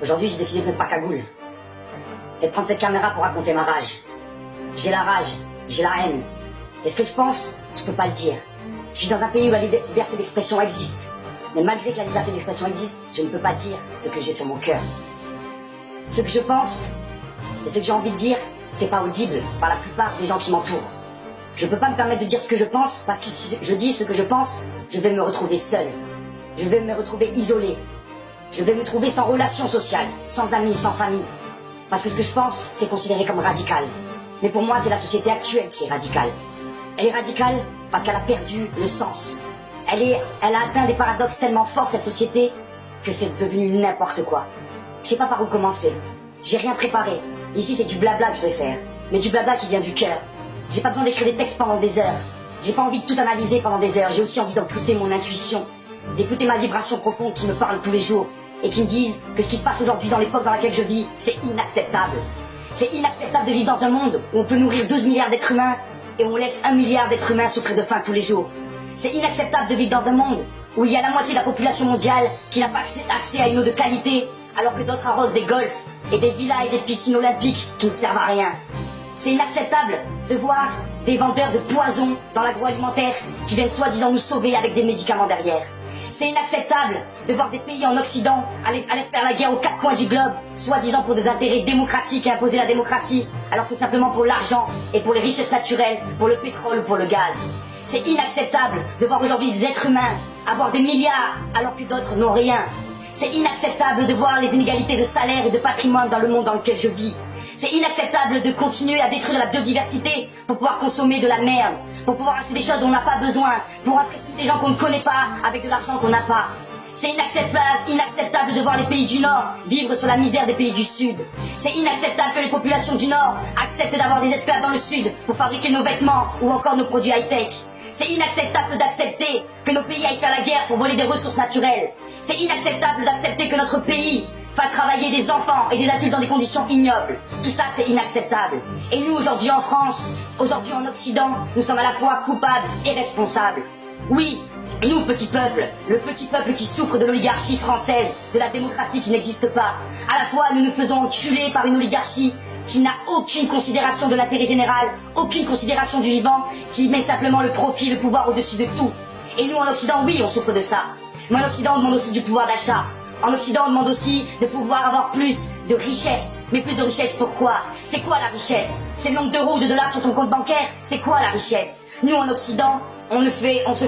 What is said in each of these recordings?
Aujourd'hui, j'ai décidé de mettre ma cagoule et de prendre cette caméra pour raconter ma rage. J'ai la rage, j'ai la haine. Et ce que je pense, je peux pas le dire. Je suis dans un pays où la liberté d'expression existe. Mais malgré que la liberté d'expression existe, je ne peux pas dire ce que j'ai sur mon cœur. Ce que je pense et ce que j'ai envie de dire, c'est pas audible par la plupart des gens qui m'entourent. Je peux pas me permettre de dire ce que je pense parce que si je dis ce que je pense, je vais me retrouver seul. Je vais me retrouver isolé. Je vais me trouver sans relation sociale, sans amis, sans famille. Parce que ce que je pense, c'est considéré comme radical. Mais pour moi, c'est la société actuelle qui est radicale. Elle est radicale parce qu'elle a perdu le sens. Elle a atteint des paradoxes tellement forts, cette société, que c'est devenu n'importe quoi. Je sais pas par où commencer. J'ai rien préparé. Ici, c'est du blabla que je vais faire. Mais du blabla qui vient du cœur. J'ai pas besoin d'écrire des textes pendant des heures. J'ai pas envie de tout analyser pendant des heures. J'ai aussi envie d'écouter mon intuition. D'écouter ma vibration profonde qui me parle tous les jours. Et qui me disent que ce qui se passe aujourd'hui dans l'époque dans laquelle je vis, c'est inacceptable. C'est inacceptable de vivre dans un monde où on peut nourrir 12 milliards d'êtres humains et on laisse 1 milliard d'êtres humains souffrir de faim tous les jours. C'est inacceptable de vivre dans un monde où il y a la moitié de la population mondiale qui n'a pas accès à une eau de qualité, alors que d'autres arrosent des golfs et des villas et des piscines olympiques qui ne servent à rien. C'est inacceptable de voir des vendeurs de poison dans l'agroalimentaire qui viennent soi-disant nous sauver avec des médicaments derrière. C'est inacceptable de voir des pays en Occident aller faire la guerre aux quatre coins du globe, soi-disant pour des intérêts démocratiques et imposer la démocratie, alors que c'est simplement pour l'argent et pour les richesses naturelles, pour le pétrole ou pour le gaz. C'est inacceptable de voir aujourd'hui des êtres humains avoir des milliards alors que d'autres n'ont rien. C'est inacceptable de voir les inégalités de salaire et de patrimoine dans le monde dans lequel je vis. C'est inacceptable de continuer à détruire la biodiversité pour pouvoir consommer de la merde, pour pouvoir acheter des choses dont on n'a pas besoin, pour impressionner des gens qu'on ne connaît pas avec de l'argent qu'on n'a pas. C'est inacceptable de voir les pays du Nord vivre sur la misère des pays du Sud. C'est inacceptable que les populations du Nord acceptent d'avoir des esclaves dans le Sud pour fabriquer nos vêtements ou encore nos produits high-tech. C'est inacceptable d'accepter que nos pays aillent faire la guerre pour voler des ressources naturelles. C'est inacceptable d'accepter que notre pays fasse travailler des enfants et des adultes dans des conditions ignobles. Tout ça, c'est inacceptable. Et nous, aujourd'hui en France, aujourd'hui en Occident, nous sommes à la fois coupables et responsables. Oui, nous, petit peuple, le petit peuple qui souffre de l'oligarchie française, de la démocratie qui n'existe pas. À la fois, nous nous faisons enculer par une oligarchie qui n'a aucune considération de l'intérêt général, aucune considération du vivant, qui met simplement le profit et le pouvoir au-dessus de tout. Et nous, en Occident, oui, on souffre de ça. Mais en Occident, on demande aussi du pouvoir d'achat. En Occident, on demande aussi de pouvoir avoir plus de richesse. Mais plus de richesse, pourquoi? C'est quoi la richesse? C'est le nombre d'euros ou de dollars sur ton compte bancaire? C'est quoi la richesse? Nous, en Occident, on se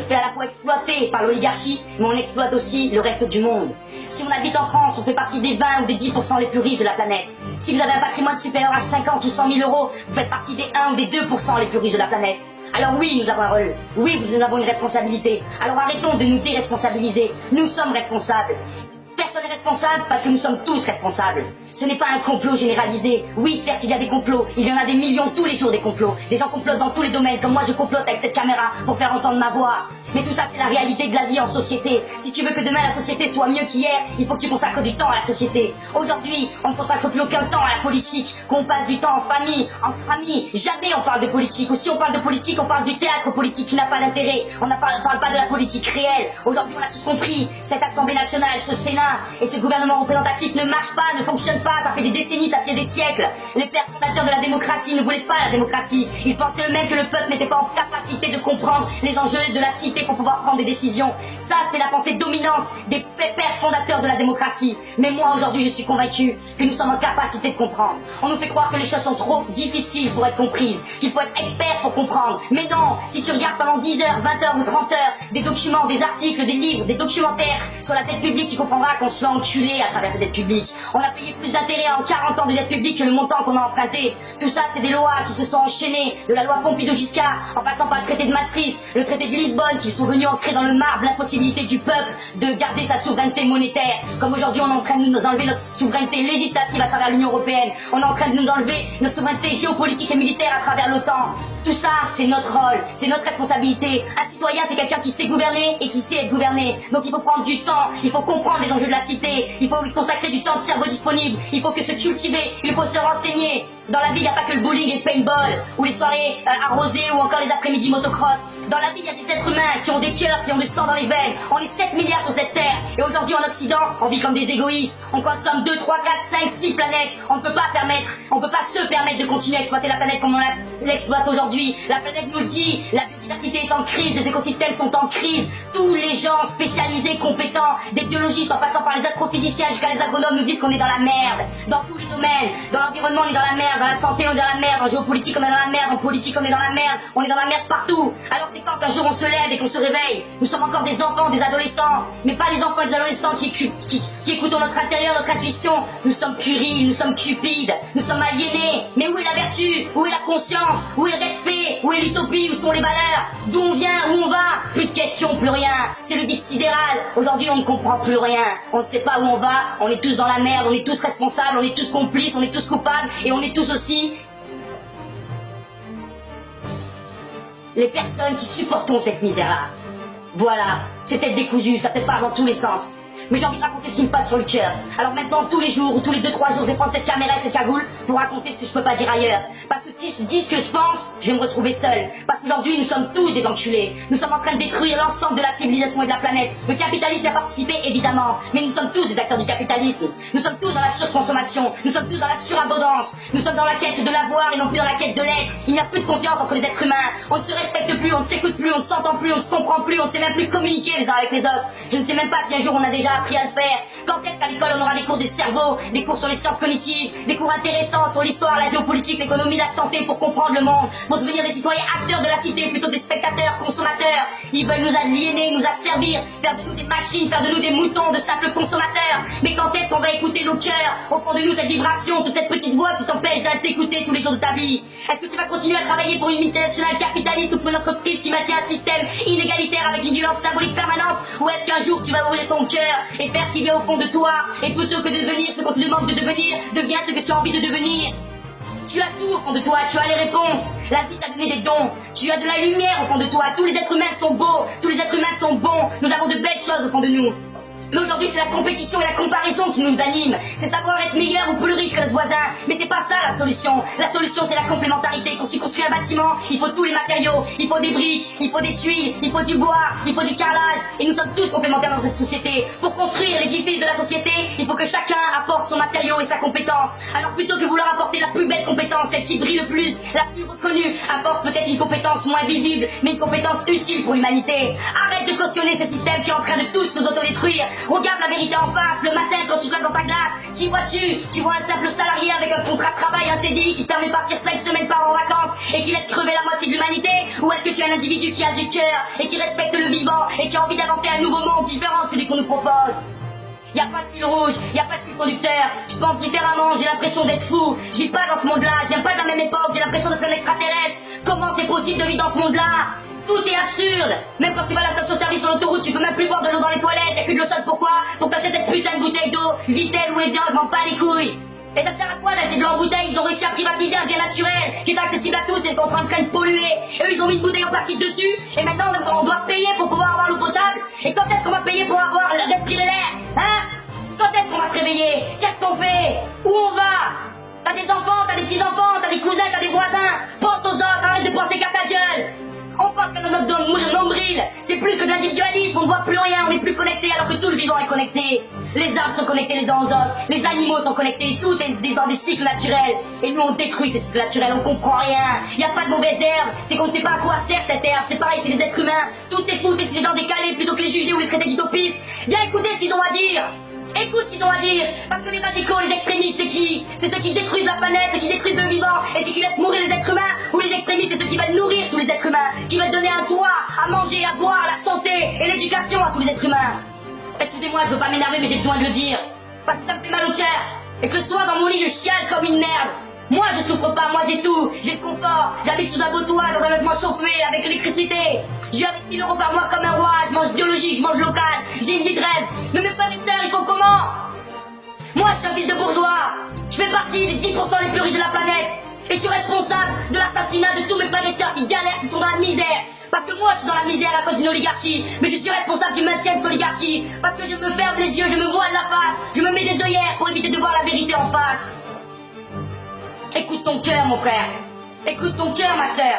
fait à la fois exploiter par l'oligarchie, mais on exploite aussi le reste du monde. Si on habite en France, on fait partie des 20 ou des 10% les plus riches de la planète. Si vous avez un patrimoine supérieur à 50 ou 100 000 euros, vous faites partie des 1 ou des 2% les plus riches de la planète. Alors oui, nous avons un rôle. Oui, nous avons une responsabilité. Alors arrêtons de nous déresponsabiliser. Nous sommes responsables. Personne n'est responsable parce que nous sommes tous responsables. Ce n'est pas un complot généralisé. Oui, certes, il y a des complots. Il y en a des millions tous les jours des complots. Des gens complotent dans tous les domaines, comme moi je complote avec cette caméra pour faire entendre ma voix. Mais tout ça, c'est la réalité de la vie en société. Si tu veux que demain la société soit mieux qu'hier, il faut que tu consacres du temps à la société. Aujourd'hui, on ne consacre plus aucun temps à la politique, qu'on passe du temps en famille, entre amis. Jamais on parle de politique. Ou si on parle de politique, on parle du théâtre politique qui n'a pas d'intérêt. On ne parle pas de la politique réelle. Aujourd'hui, on a tous compris. Cette Assemblée nationale, ce Sénat et ce gouvernement représentatif ne marche pas, ne fonctionne pas. Ça fait des décennies, ça fait des siècles. Les pères fondateurs de la démocratie ne voulaient pas la démocratie. Ils pensaient eux-mêmes que le peuple n'était pas en capacité de comprendre les enjeux de la cité pour pouvoir prendre des décisions. Ça, c'est la pensée dominante des pères fondateurs de la démocratie. Mais moi, aujourd'hui, je suis convaincu que nous sommes en capacité de comprendre. On nous fait croire que les choses sont trop difficiles pour être comprises, qu'il faut être expert pour comprendre. Mais non, si tu regardes pendant 10 heures, 20 heures ou 30 heures des documents, des articles, des livres, des documentaires sur la dette publique, tu comprendras qu'on se fait enculer à travers cette dette publique. On a payé plus d'intérêts en 40 ans de dette publique que le montant qu'on a emprunté. Tout ça, c'est des lois qui se sont enchaînées, de la loi Pompidou-Giscard, en passant par le traité de Maastricht, le traité de Lisbonne, qui sont venus ancrer dans le marbre l'impossibilité du peuple de garder sa souveraineté monétaire. Comme aujourd'hui, on est en train de nous enlever notre souveraineté législative à travers l'Union européenne. On est en train de nous enlever notre souveraineté géopolitique et militaire à travers l'OTAN. Tout ça, c'est notre rôle, c'est notre responsabilité. Un citoyen, c'est quelqu'un qui sait gouverner et qui sait être gouverné. Donc il faut prendre du temps, il faut comprendre les enjeux de la cité, il faut consacrer du temps de cerveau disponible, il faut que se cultiver, il faut se renseigner. Dans la vie, il n'y a pas que le bowling et le paintball, ou les soirées arrosées, ou encore les après-midi motocross. Dans la vie, il y a des êtres humains qui ont des cœurs, qui ont du sang dans les veines. On est 7 milliards sur cette terre. Et aujourd'hui, en Occident, on vit comme des égoïstes. On consomme 2, 3, 4, 5, 6 planètes. On ne peut pas se permettre de continuer à exploiter la planète comme on l'exploite aujourd'hui. La planète nous le dit, la biodiversité est en crise, les écosystèmes sont en crise. Tous les gens spécialisés, compétents, des biologistes en passant par les astrophysiciens jusqu'à les agronomes nous disent qu'on est dans la merde. Dans tous les domaines. Dans l'environnement, on est dans la merde. Dans la santé, on est dans la merde. En géopolitique, on est dans la merde. En politique, on est dans la merde. On est dans la merde partout. Alors c'est quand qu'un jour on se lève et qu'on se réveille. Nous sommes encore des enfants, des adolescents. Mais pas des enfants et des adolescents qui écoutons notre intérieur, notre intuition. Nous sommes puérils, nous sommes cupides. Nous sommes aliénés. Mais où est la vertu? Où est la conscience? Où est le respect? Où est l'utopie? Où sont les valeurs? D'où on vient? Où on va? Plus de questions, plus rien. C'est le vide sidéral. Aujourd'hui, on ne comprend plus rien. On ne sait pas où on va. On est tous dans la merde. On est tous responsables. On est tous complices. On est tous coupables. Et on est tous aussi les personnes qui supportons cette misère-là. Voilà, c'est tête décousue, ça peut pas dans tous les sens. Mais j'ai envie de raconter ce qui me passe sur le cœur. Alors maintenant, tous les jours ou tous les 2-3 jours, je vais prendre cette caméra et cette cagoule pour raconter ce que je peux pas dire ailleurs. Parce que si je dis ce que je pense, je vais me retrouver seul. Parce qu'aujourd'hui, nous sommes tous des enculés. Nous sommes en train de détruire l'ensemble de la civilisation et de la planète. Le capitalisme y a participé, évidemment. Mais nous sommes tous des acteurs du capitalisme. Nous sommes tous dans la surconsommation. Nous sommes tous dans la surabondance. Nous sommes dans la quête de l'avoir et non plus dans la quête de l'être. Il n'y a plus de confiance entre les êtres humains. On ne se respecte plus, on ne s'écoute plus, on ne s'entend plus, on ne se comprend plus, on ne sait même plus communiquer les uns avec les autres. Je ne sais même pas si un jour on a déjà appris à le faire. Quand est-ce qu'à l'école on aura des cours de cerveau, des cours sur les sciences cognitives, des cours intéressants sur l'histoire, la géopolitique, l'économie, la santé pour comprendre le monde, pour devenir des citoyens acteurs de la cité plutôt des spectateurs, consommateurs. Ils veulent nous aliéner, nous asservir, faire de nous des machines, faire de nous des moutons, de simples consommateurs. Mais quand est-ce qu'on va écouter nos cœurs, au fond de nous cette vibration, toute cette petite voix qui t'empêche d'écouter tous les jours de ta vie? Est-ce que tu vas continuer à travailler pour une multinationale capitaliste ou pour une entreprise qui maintient un système inégalitaire avec une violence symbolique permanente? Ou est-ce qu'un jour tu vas ouvrir ton cœur et faire ce qui vient au fond de toi, et plutôt que de devenir ce qu'on te demande de devenir, deviens ce que tu as envie de devenir? Tu as tout au fond de toi, tu as les réponses. La vie t'a donné des dons. Tu as de la lumière au fond de toi. Tous les êtres humains sont beaux, tous les êtres humains sont bons. Nous avons de belles choses au fond de nous. Mais aujourd'hui, c'est la compétition et la comparaison qui nous animent. C'est savoir être meilleur ou plus riche que notre voisin. Mais c'est pas ça la solution. La solution, c'est la complémentarité. Quand tu construis un bâtiment, il faut tous les matériaux. Il faut des briques, il faut des tuiles, il faut du bois, il faut du carrelage. Et nous sommes tous complémentaires dans cette société. Pour construire l'édifice de la société, il faut que chacun apporte son matériau et sa compétence. Alors plutôt que vouloir apporter la plus belle compétence, celle qui brille le plus, la plus reconnue, apporte peut-être une compétence moins visible, mais une compétence utile pour l'humanité. Arrête de cautionner ce système qui est en train de tous nous autodétruire. Regarde la vérité en face, le matin quand tu regardes dans ta glace, qui vois-tu? Tu vois un simple salarié avec un contrat de travail, un CDI qui te permet de partir 5 semaines par an en vacances et qui laisse crever la moitié de l'humanité? Ou est-ce que tu es un individu qui a du cœur et qui respecte le vivant et qui a envie d'inventer un nouveau monde différent de celui qu'on nous propose? Y a pas de fil rouge, y a pas de fil conducteur. Je pense différemment, j'ai l'impression d'être fou. Je vis pas dans ce monde-là, je viens pas de la même époque, j'ai l'impression d'être un extraterrestre. Comment c'est possible de vivre dans ce monde-là? Tout est absurde. Même quand tu vas à la station-service sur l'autoroute, tu peux même plus boire de l'eau dans les toilettes. Y'a que de l'eau chaude, pourquoi? Pour t'acheter cette putain de bouteille d'eau. Vitelle ou Evian, je m'en bats les couilles. Et ça sert à quoi d'acheter de l'eau en bouteille? Ils ont réussi à privatiser un bien naturel qui est accessible à tous et qui est en train de polluer. Et eux, ils ont mis une bouteille en plastique dessus. Et maintenant, on doit payer pour pouvoir avoir l'eau potable. Et quand est-ce qu'on va payer pour avoir respirer l'air? Hein? Quand est-ce qu'on va se réveiller? Qu'est-ce qu'on fait? Où on va? T'as des enfants, t'as des petits-enfants, t'as des cousins, t'as des voisins. Pense aux autres, arrête de penser qu'à ta gueule. On pense que notre nombril, c'est plus que de l'individualisme, on ne voit plus rien, on n'est plus connecté alors que tout le vivant est connecté. Les arbres sont connectés les uns aux autres, les animaux sont connectés, tout est dans des cycles naturels. Et nous on détruit ces cycles naturels, on comprend rien. Il n'y a pas de mauvaise herbe, c'est qu'on ne sait pas à quoi sert cette herbe, c'est pareil chez les êtres humains. Tous ces fous et ces gens décalés plutôt que les juger ou les traiter d'utopistes. Viens écouter ce qu'ils ont à dire. Écoute ce qu'ils ont à dire, parce que les radicaux, les extrémistes, c'est qui? C'est ceux qui détruisent la planète, ceux qui détruisent le vivant, et ceux qui laissent mourir les êtres humains. Ou les extrémistes, c'est ceux qui veulent nourrir tous les êtres humains, qui veulent donner un toit, à manger, à boire, la santé et l'éducation à tous les êtres humains. Excusez-moi, je veux pas m'énerver, mais j'ai besoin de le dire, parce que ça me fait mal au cœur, et que le soir dans mon lit, je chiale comme une merde. Moi je souffre pas, moi j'ai tout, j'ai le confort, j'habite sous un beau toit dans un logement chauffé avec l'électricité. Je vis avec 1000 € par mois comme un roi, je mange biologique, je mange local, j'ai une vie de rêve. Mais mes frères et sœurs, ils font comment? Moi je suis un fils de bourgeois, je fais partie des 10% les plus riches de la planète. Et je suis responsable de l'assassinat de tous mes frères et sœurs qui galèrent, qui sont dans la misère. Parce que moi je suis dans la misère à cause d'une oligarchie, mais je suis responsable du maintien de cette oligarchie. Parce que je me ferme les yeux, je me voile la face, je me mets des œillères pour éviter de voir la vérité en face. Écoute ton cœur mon frère, écoute ton cœur ma sœur.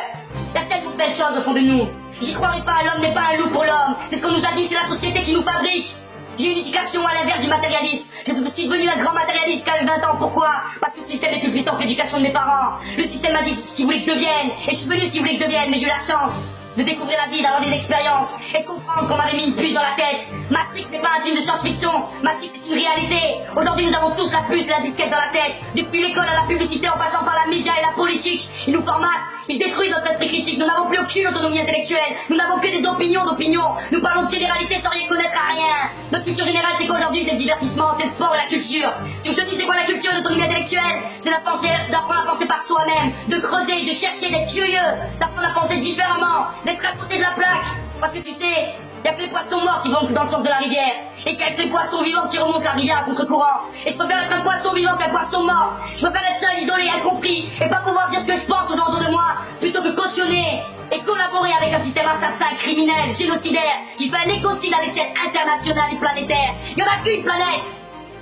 Il y a tellement de belles choses au fond de nous. J'y croirais pas, l'homme n'est pas un loup pour l'homme. C'est ce qu'on nous a dit, c'est la société qui nous fabrique. J'ai une éducation à l'inverse du matérialisme. Je suis devenu un grand matérialiste jusqu'à 20 ans. Pourquoi? Parce que le système est plus puissant que l'éducation de mes parents. Le système m'a dit ce qu'il voulait que je devienne. Et je suis devenu ce qu'il voulait que je devienne, mais j'ai eu la chance de découvrir la vie, d'avoir des expériences et de comprendre qu'on m'avait mis une puce dans la tête. Matrix n'est pas un film de science-fiction, Matrix est une réalité. Aujourd'hui nous avons tous la puce et la disquette dans la tête. Depuis l'école à la publicité en passant par la média et la politique, ils nous formatent, ils détruisent notre esprit critique. Nous n'avons plus aucune autonomie intellectuelle, nous n'avons que des opinions d'opinions. Nous parlons de généralité sans rien connaître à rien. Notre culture générale c'est qu'aujourd'hui c'est le divertissement, c'est le sport et la culture. Tu me dis c'est quoi la culture et l'autonomie intellectuelle? C'est la pensée, d'apprendre à penser par soi-même, de creuser, de chercher, d'être curieux, d'apprendre à penser différemment, d'être à côté de la plaque. Parce que tu sais, il y a que les poissons morts qui vont dans le sens de la rivière. Et qu'il y a que les poissons vivants qui remontent la rivière à contre-courant. Et je préfère être un poisson vivant qu'un poisson mort. Je préfère être seul, isolé, incompris. Et pas pouvoir dire ce que je pense aux gens autour de moi. Plutôt que cautionner et collaborer avec un système assassin, criminel, génocidaire, qui fait un écocide à l'échelle internationale et planétaire. Il n'y en a qu'une planète.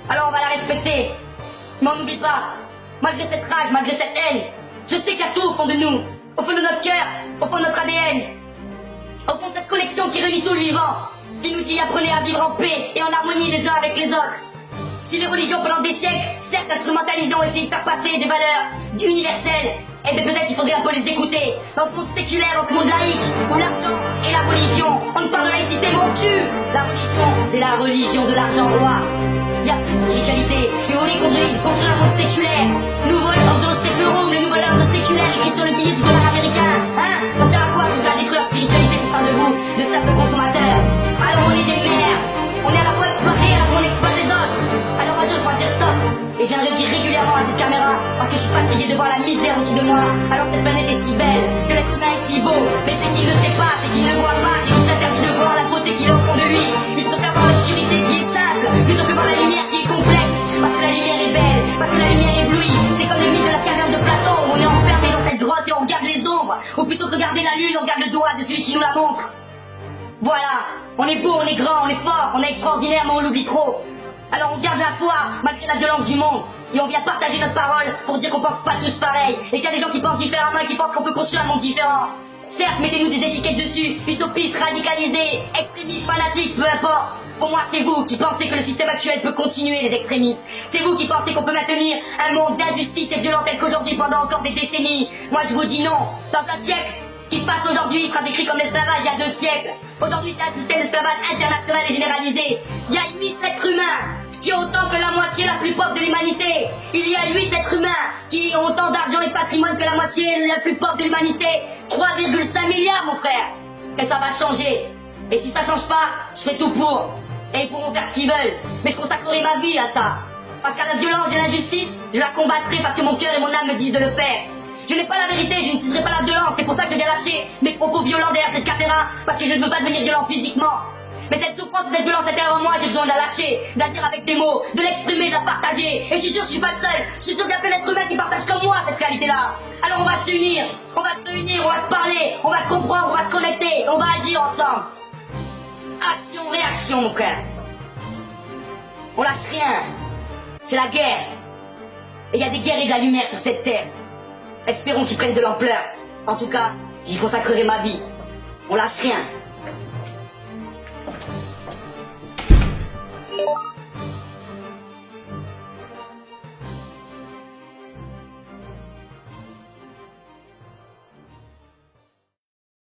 Alors on va la respecter. Mais on n'oublie pas, malgré cette rage, malgré cette haine, je sais qu'il y a tout au fond de nous. Au fond de notre cœur, au fond de notre ADN. Au fond de cette collection qui réunit tout le vivant, qui nous dit apprenez à vivre en paix et en harmonie les uns avec les autres. Si les religions pendant des siècles, certes instrumentalisées, ont essayé de faire passer des valeurs universelles, eh bien peut-être qu'il faudrait un peu les écouter. Dans ce monde séculaire, dans ce monde laïque, où l'argent et la religion, on ne parle de laïcité mon cul. La religion, c'est la religion de l'argent roi. Il y a plus de spiritualité. Et vous voulez construire un monde séculaire. Nouveau ordre séculaire, le nouvel ordre séculaire écrit sur le billet du dollar américain. Hein? Ça sert à quoi tout ça? Détruire la spiritualité pour faire de vous de simples consommateurs. Alors on est des mères. On est à la fois exploités et à la fois on exploite les autres. Alors un jour il faut dire stop. Et je viendrai le dire régulièrement à cette caméra parce que je suis fatigué de voir la misère autour de moi. Alors que cette planète est si belle, que l'être humain est si beau. Mais c'est qu'il ne sait pas, c'est qu'il ne voit pas, c'est qu'il s'interdit de voir la beauté qu'il a au fond de lui. Il préfère voir l'obscurité qui est simple plutôt que voir la lumière qui est complexe. Parce que la lumière est belle, parce que la lumière éblouit. C'est comme le mythe de la caverne de Platon où on est enfermé dans cette grotte et on regarde les ombres. Ou plutôt que regarder la lune, on regarde le doigt de celui qui nous la montre. Voilà, on est beau, on est grand, on est fort, on est extraordinaire, mais on l'oublie trop. Alors on garde la foi, malgré la violence du monde. Et on vient partager notre parole pour dire qu'on pense pas tous pareil. Et qu'il y a des gens qui pensent différemment et qui pensent qu'on peut construire un monde différent. Certes, mettez-nous des étiquettes dessus, utopistes, radicalisés, extrémistes, fanatiques, peu importe. Pour moi, c'est vous qui pensez que le système actuel peut continuer les extrémistes. C'est vous qui pensez qu'on peut maintenir un monde d'injustice et violent tel qu'aujourd'hui pendant encore des décennies. Moi, je vous dis non. Dans un siècle, ce qui se passe aujourd'hui sera décrit comme l'esclavage il y a 2 siècles. Aujourd'hui, c'est un système d'esclavage international et généralisé. Il y a 8 êtres humains qui ont autant que la moitié la plus pauvre de l'humanité. Il y a 8 êtres humains qui ont autant d'argent et de patrimoine que la moitié la plus pauvre de l'humanité. 3,5 milliards, mon frère. Et ça va changer. Et si ça change pas, je fais tout pour. Et ils pourront faire ce qu'ils veulent. Mais je consacrerai ma vie à ça. Parce qu'à la violence et l'injustice, je la combattrai parce que mon cœur et mon âme me disent de le faire. Je n'ai pas la vérité, je n'utiliserai pas la violence. C'est pour ça que je viens lâcher mes propos violents derrière cette caméra. Parce que je ne veux pas devenir violent physiquement. Mais cette souffrance et cette violence intérieure en moi, j'ai besoin de la lâcher, de la dire avec des mots, de l'exprimer, de la partager. Et je suis sûr que je suis pas le seul. Je suis sûr qu'il y a plein d'êtres humains qui partagent comme moi cette réalité-là. Alors on va s'unir, on va se réunir, on va se parler, on va se comprendre, on va se connecter, on va agir ensemble. Action, réaction, mon frère. On lâche rien. C'est la guerre. Et il y a des guerres et de la lumière sur cette terre. Espérons qu'ils prennent de l'ampleur. En tout cas, j'y consacrerai ma vie. On lâche rien.